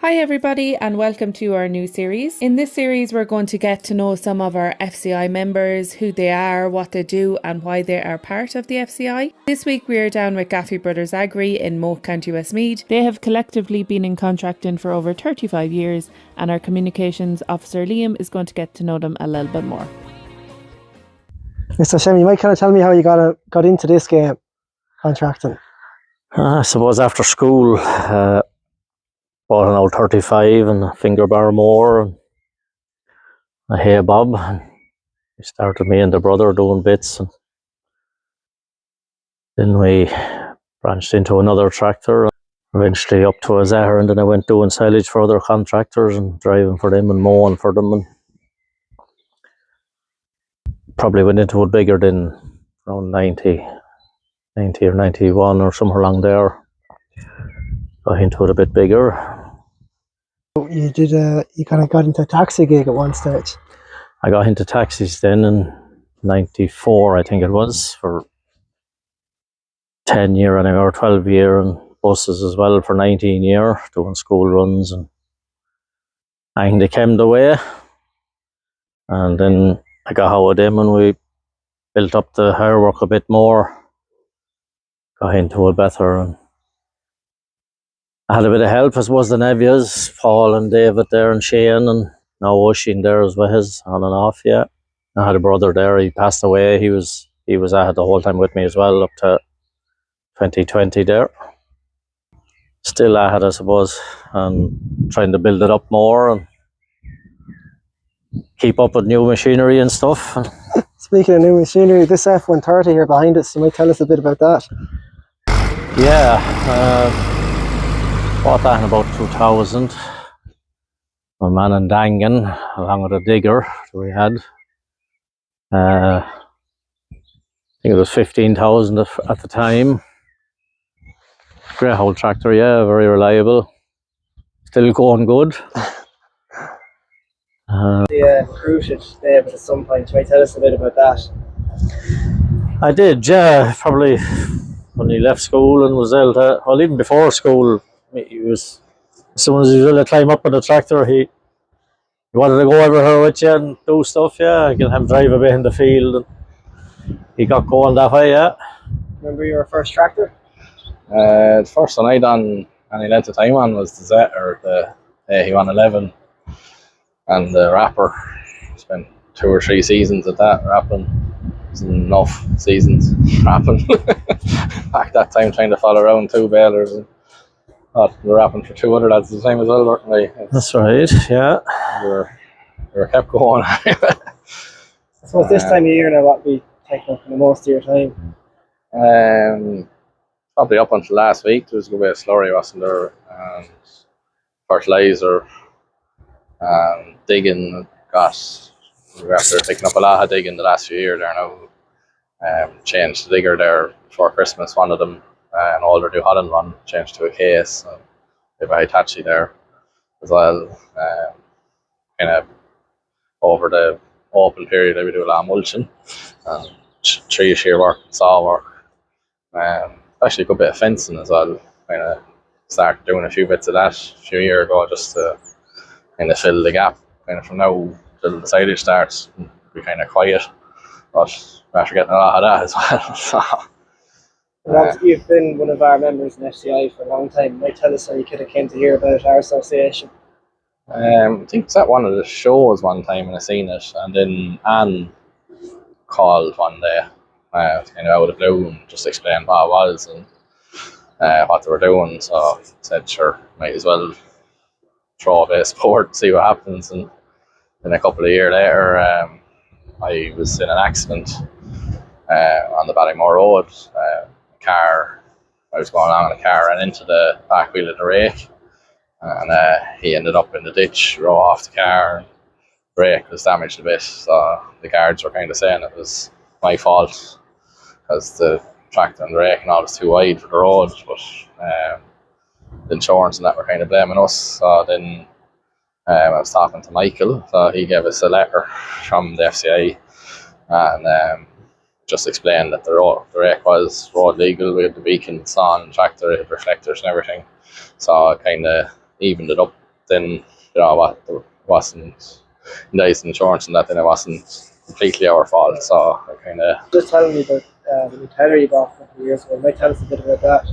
Hi everybody and welcome to our new series. In this series we're going to get to know some of our FCI members, who they are, what they do and why they are part of the FCI. This week we are down with Gaffey Brothers Agri in Moate, County Westmeath. They have collectively been in contracting for over 35 years and our communications officer Liam is going to get to know them a little bit more. Mr. Shem, you might kind of tell me how you got into this game, contracting. I suppose after school, bought an old 35 and a finger bar mower and a hay bob. And we started, me and the brother, doing bits, and then we branched into another tractor, eventually up to a Zahar, and then I went doing silage for other contractors and driving for them and mowing for them, and probably went into it bigger than around 90 or 91 or somewhere along there. Got into it a bit bigger. You did you kind of got into a taxi gig at one stage. I got into taxis then in 94, I think it was, for 10 year or 12 year, and buses as well for 19 year, doing school runs, and I think they came the way. And then I got hold of them and we built up the hire work a bit more, got into it better, and I had a bit of help, I suppose, the Nevias, Paul and David there, and Shane, and now Oisin there as well, on and off, yeah. I had a brother there, he passed away, he was at the whole time with me as well, up to 2020 there. Still at it, I suppose, and trying to build it up more and keep up with new machinery and stuff. Speaking of new machinery, this F130 here behind us, you might tell us a bit about that. Yeah, bought that in about 2000. My man and Dangan, along with a digger that we had. I think it was 15,000 at the time. Great old tractor, yeah, very reliable. Still going good. Recruited David at some point. You might tell us a bit about that. I did, yeah, probably when he left school and was able to, well, even before school, he was, as soon as he was able to climb up on the tractor, he wanted to go over here with you and do stuff, yeah. I can have him drive a bit in the field, and he got going that way, yeah. Remember your first tractor? The first one I done any length of time on was the Z, or the he-111, and the wrapper. Spent 2 or 3 seasons at that wrapping. Enough seasons wrapping. Back that time, trying to follow around 2 balers, and we were wrapping for 200 lads at the time as well, weren't we? That's right, yeah. We were kept going. So this time of year now, what be taking up the most of your time? Probably up until last week, there was a good bit of slurry, wasn't there? And fertiliser, digging. We're after picking up a lot of digging the last few years there now. Changed the digger there before Christmas, one of them, an older New Holland one, changed to a case. And we have a Hitachi there as well. Kind of over the open period, we do a lot of mulching, tree shear work, saw work, actually a good bit of fencing as well. Kind of started doing a few bits of that a few years ago, just to kind of fill the gap. Kind of from now till the silage starts, be kind of quiet, but we're after getting a lot of that as well. So, you've been one of our members in FCI for a long time. You might tell us how you could have came to hear about our association. I think it's at one of the shows one time and I seen it, and then Anne called one day, kind of out of the blue, and just explained what it was and what they were doing. So I said, sure, might as well throw a bit of sport and see what happens. And then a couple of years later, I was in an accident on the Ballymore Road. I was going along in a car and into the back wheel of the rake, and he ended up in the ditch, row off the car, and brake was damaged a bit. So the guards were kind of saying it was my fault because the tractor and the rake and all was too wide for the road, but the insurance and that were kind of blaming us. So then I was talking to Michael, so he gave us a letter from the FCI and just explained that the rake was road legal. We had the beacons on, tractor, reflectors and everything. So it kind of evened it up then what there wasn't nice insurance and that, then it wasn't completely our fault. So I kind of Just telling me about the new tether you bought a couple of years ago. You might tell us a bit about that.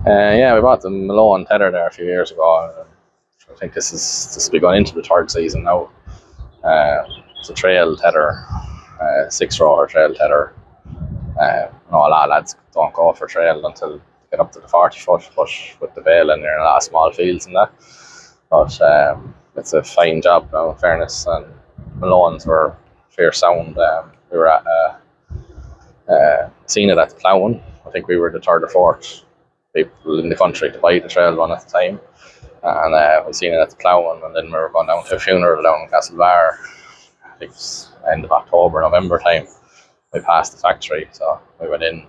yeah, we bought the Malone tether there a few years ago. I think this will be going into the third season now. It's a trail tether, 6-rower trail tether. A lot of lads don't go for trail until they get up to the 40-foot, but with the bail and there are a lot of small fields and that. But it's a fine job now, in fairness, and Malone's were fair sound. We were at seen it at the ploughing. I think we were the third or fourth people in the country to buy the trail one at the time, and we seen it at the ploughing, and then we were going down to a funeral down in Castlebar. I think it was end of October, November time. We passed the factory, so we went in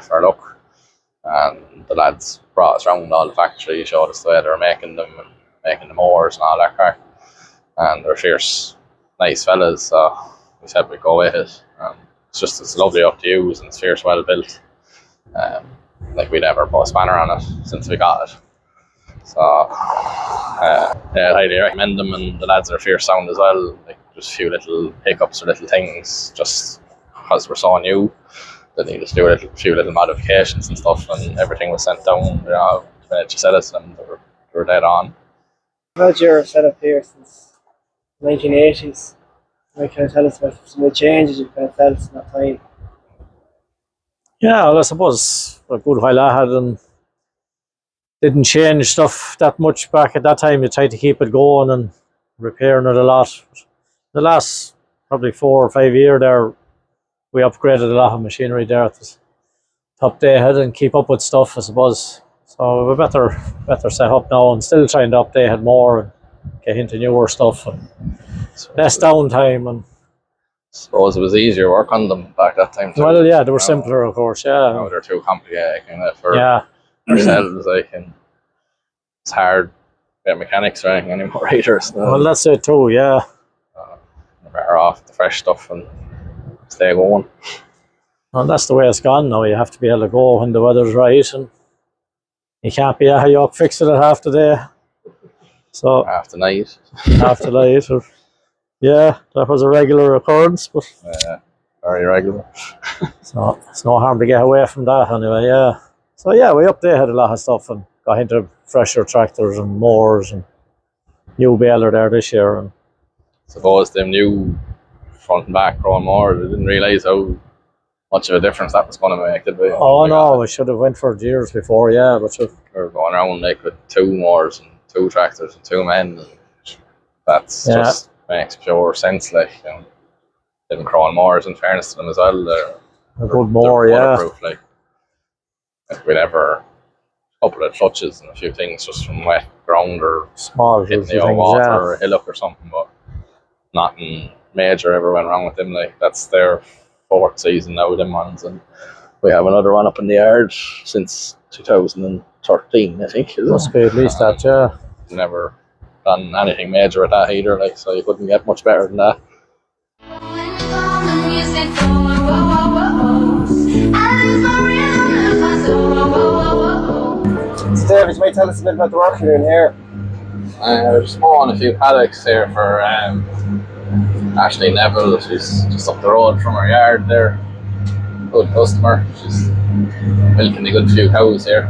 for a look, and the lads brought us round all the factory, showed us the way they were making them, and making the mowers and all that crack, and they're fierce, nice fellas, so we said we'd go with it. It's lovely up to use, and it's fierce, well built. Like, we never put a spanner on it since we got it. So yeah, I'd highly recommend them, and the lads are fierce sound as well. Like, just a few little hiccups or little things, just because we're so new, they needed to do a few little modifications and stuff, and everything was sent down. The minute you said it to them, they were dead on. How's your setup here since the 1980s? Can you kind of tell us about some of the changes you've kind of felt in that time? Yeah, well, I suppose a good while I had and didn't change stuff that much back at that time. You tried to keep it going and repairing it a lot. The last probably 4 or 5 years there, we upgraded a lot of machinery there to update it and keep up with stuff, I suppose. So we're better set up now, and still trying to update it more and get into newer stuff and less downtime. And suppose it was easier to work on them back that time too. Well, yeah, they were simpler, of course. Yeah, now they're too complicated for ourselves. Like, and it's hard to get mechanics or anything anymore either. So well, that's it too. Yeah, we're better off with the fresh stuff and stay going. And that's the way it's gone now. You have to be able to go when the weather's right, and you can't be you up fixing it half the day. So half the night. Yeah, that was a regular occurrence, but very regular. So it's no harm to get away from that anyway. Yeah. So yeah, we updated a lot of stuff and got into fresher tractors and mowers and new baler there this year. And suppose them new front and back growing more, they didn't realise how much of a difference that was going to make, did we? Oh no, we should have went for years before, yeah. But we were going around like with 2 mowers and 2 tractors and 2 men, and that's just makes pure sense. Like, them crawling mowers, in fairness to them as well, they're good mower, waterproof. Like we'd ever a couple of clutches and a few things just from wet ground or small hitting the old water or a hillock or something, but nothing major ever went wrong with them. Like, that's their 4th season now, them ones, and we have another one up in the yard since 2013, I think. Must be at least that, yeah. Never done anything major with that either, like, so you couldn't get much better than that. So David, you might tell us a bit about the work you're doing here. We're just mowing a few paddocks here for Ashley Neville. She's just up the road from our yard there. Good customer. She's milking a good few cows here.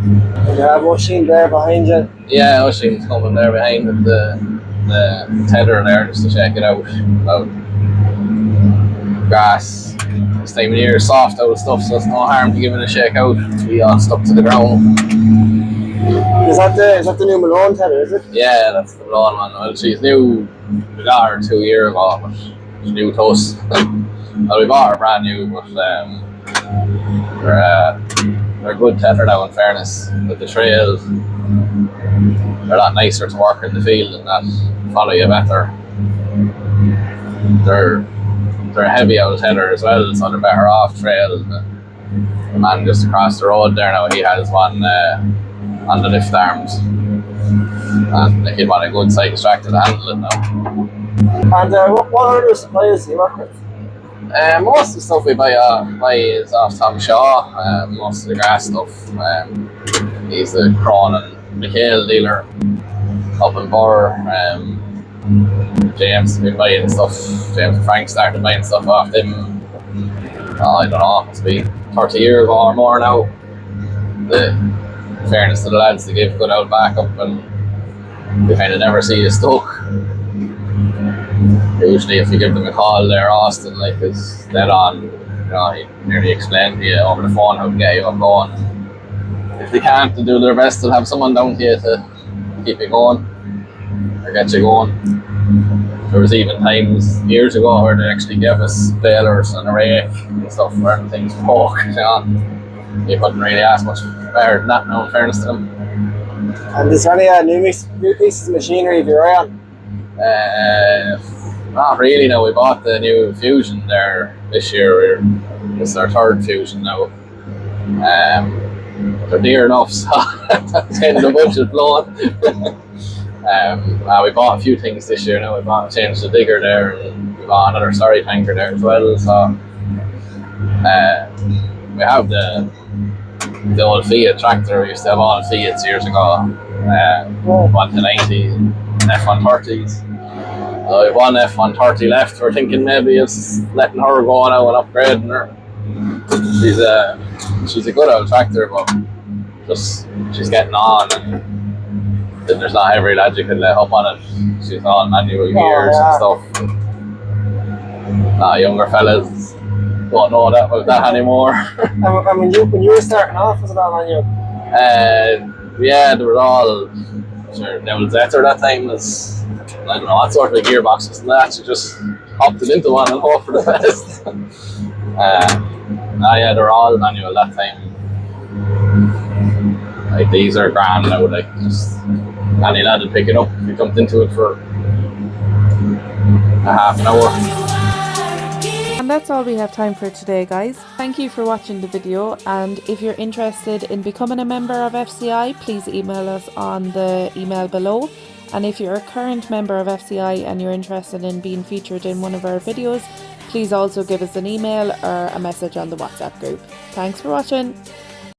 And you have Oisin there behind you. Yeah, Oisin's coming there behind with the tether there just to check it out. Grass this time of year is soft out stuff, so it's no harm to give it a shake out. Be all stuck to the ground. Is that the new Malone tether, is it? Yeah, that's the Malone one. Well, she's new. We got her 2 years ago, but she's new to us. Well, we bought her brand new, but they're good tether now, in fairness. With the trails, they're a lot nicer to work in the field and that follow you better. They're heavy out tether as well, so they're better off trails. The man just across the road there now, he has one on the lift arms, and he'd want a good size tractor to handle it now. And what other suppliers do you work with? Most of the stuff we buy is off Tom Shaw. Most of the grass stuff. He's the Cronin McHale dealer. up in Burr. James been buying stuff. James and Frank started buying stuff off them. I don't know, it's been 30 years or more now. The in fairness to the lads, they give good old backup, and they kind of never see you stuck. Usually, if you give them a call, there, Austin, like, is dead on. You know, he nearly explained to you over the phone how to get you up going. If they can't, they do their best. They'll have someone down to you to keep you going or get you going. There was even times years ago where they actually gave us balers and a rake and stuff where things broke. You know, you couldn't really ask much better than that now, in fairness to them. And is there any new pieces of machinery of your eye on? Not really. No, we bought the new Fusion there this year. It's our third Fusion now. They're dear enough, so that's kind of the budget blowing. We bought a few things this year now. We changed the digger there, and we bought another slurry tanker there as well. So we have the old Fiat tractor. We used to have all Fiats years ago. 1 to 90 F130s. We have one F130 left. We're thinking maybe it's letting her go now and upgrading her. She's a good old tractor, but she's getting on, and there's not every lad you can let up on it. She's on manual gears and stuff. Younger fellas don't know about that anymore. And when you were starting off, was it all manual? Yeah, they were all Devil Zetter that time. Was, I don't know what sort of gearboxes and that. You just hopped it into one and hope for the best. Yeah, they were all manual that time. Like, these are grand now, like, just any lad would pick it up if you jumped into it for a half an hour. And that's all we have time for today, guys. Thank you for watching the video, and if you're interested in becoming a member of FCI, please email us on the email below. And if you're a current member of FCI and you're interested in being featured in one of our videos, please also give us an email or a message on the WhatsApp group. Thanks for watching.